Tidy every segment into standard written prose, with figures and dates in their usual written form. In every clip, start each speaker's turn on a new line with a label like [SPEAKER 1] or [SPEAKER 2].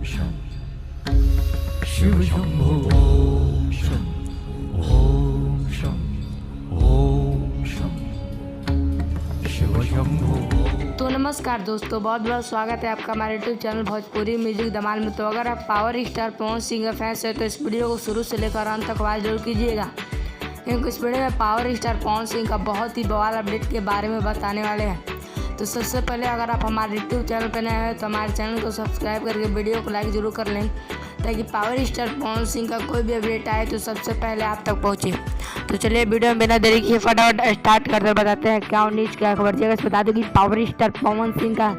[SPEAKER 1] शं शिव शंभो ओम शं ओम शं ओम शं शिव शंभो।
[SPEAKER 2] तो नमस्कार दोस्तों, बहुत बहुत स्वागत है आपका हमारे यूट्यूब चैनल भोजपुरी म्यूजिक धमाल में। तो अगर आप पावर स्टार पवन सिंह के फैंस हैं तो इस वीडियो को शुरू से लेकर अंत तक वॉच जरूर कीजिएगा, क्योंकि इस वीडियो में पावर स्टार पवन सिंह का बहुत ही बवाल अपडेट के बारे में बताने वाले हैं। तो सबसे पहले अगर आप हमारे यूट्यूब चैनल पर नए हैं तो हमारे चैनल को सब्सक्राइब करके वीडियो को लाइक जरूर कर लें, ताकि पावर स्टार पवन सिंह का कोई भी अपडेट आए तो सबसे पहले आप तक पहुँचे। तो चलिए वीडियो में बिना देरी किए फटाफट स्टार्ट करते बताते हैं क्या न्यूज़ क्या खबर। जगह बता दूँ कि पावर स्टार पवन सिंह का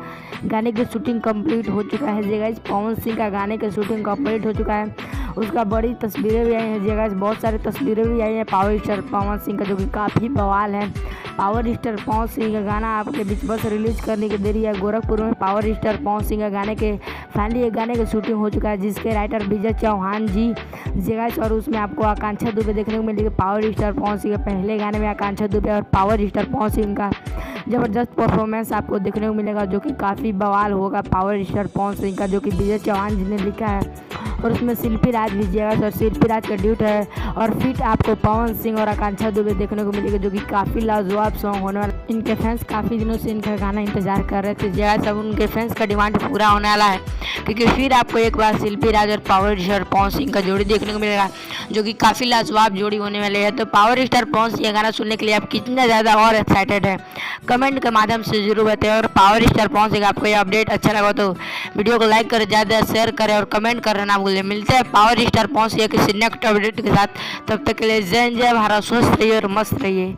[SPEAKER 2] गाने की शूटिंग कंप्लीट हो चुका है। जगह पवन सिंह का गाने की शूटिंग कंप्लीट हो चुका है, उसका बड़ी तस्वीरें भी आई हैं। जगह बहुत सारी तस्वीरें भी आई हैं पावर स्टार पवन सिंह का, जो कि काफ़ी बवाल है। पावर स्टार पवन सिंह का गाना आपके बीच बस रिलीज करने की देरी है। गोरखपुर में पावर स्टार पवन सिंह का गाने के फाइनली एक गाने की शूटिंग हो चुका है, जिसके राइटर विजय चौहान जी जगह, और उसमें आपको आकांक्षा दुबे देखने को मिलेगी। पावर स्टार पवन सिंह के पहले गाने में आकांक्षा दुबे और पावर स्टार पवन सिंह का ज़बरदस्त परफॉर्मेंस आपको देखने को मिलेगा, जो कि काफ़ी बवाल होगा पावर स्टार पवन सिंह का, जो कि विजय चौहान जी ने लिखा है। और उसमें शिल्पी राज भी जगह और शिल्पी राज का ड्यूट है, और फिट आपको पवन सिंह और आकांक्षा दुबे देखने को मिलेगी, जो कि काफ़ी लाजवाब सॉन्ग होने वाला। इनके फैंस काफ़ी दिनों से इनका गाना इंतजार कर रहे थे। जगह सब उनके फैंस का डिमांड पूरा होने वाला है, क्योंकि फिर आपको एक बार शिल्पी राज और पावर स्टार पवन सिंह का जोड़ी देखने को मिलेगा, जो कि काफ़ी लाजवाब जोड़ी होने वाली है। तो पावर स्टार पवन सिंह का गाना सुनने के लिए आप कितना ज़्यादा और एक्साइटेड है, कमेंट के माध्यम से जरूर बताएं। और पावर स्टार पवन सिंह आपको ये अपडेट अच्छा लगा तो वीडियो को लाइक करें, ज़्यादा शेयर करें और कमेंट करना ना भूलें। मिलते हैं पावर स्टार पवन सिंह किसी नेक्स्ट अपडेट के साथ, तब तक के लिए जय जय भारत, स्वस्थ रहिए और मस्त रहिए।